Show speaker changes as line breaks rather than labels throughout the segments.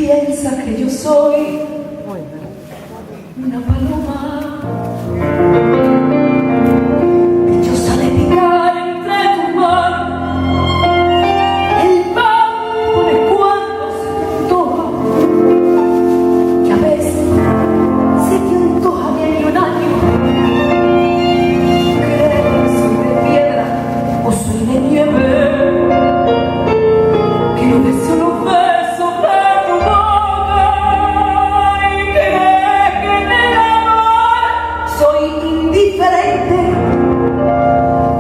piensas que yo soy una paloma dichosa de picar entre tus manos el pan de cuando se te antoja, que a veces se te antoja de año en año. ¿Crees que soy de piedra o soy de nieve? Que no deseo los besos de tu boca y que en el amor soy indiferente.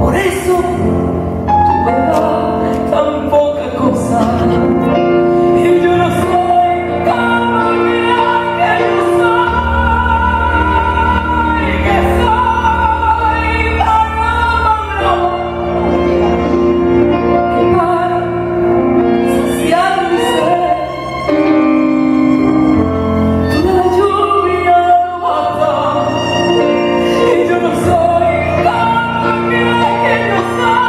Por eso tú me das tan poca cosa. Y yo no soy como aquel que no soy, que soy paloma, que para saciar mi sed toda la lluvia no basta. Y yo no soy como aquel que no soy,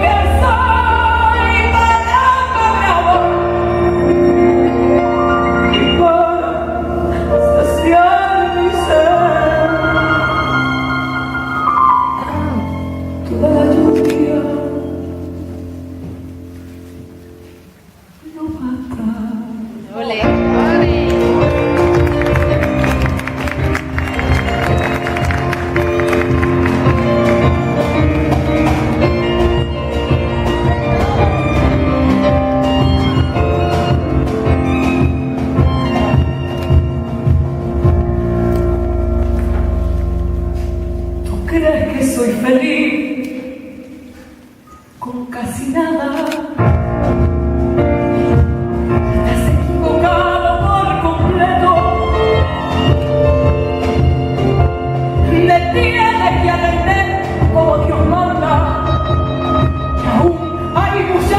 que soy paloma y para saciar mi sed toda la lluvia no basta.
Ole, ole.
¿Tú crees que soy feliz con casi nada? Estás equivocado por completo. Me tienes que atender como Dios manda. Y aún hay mucha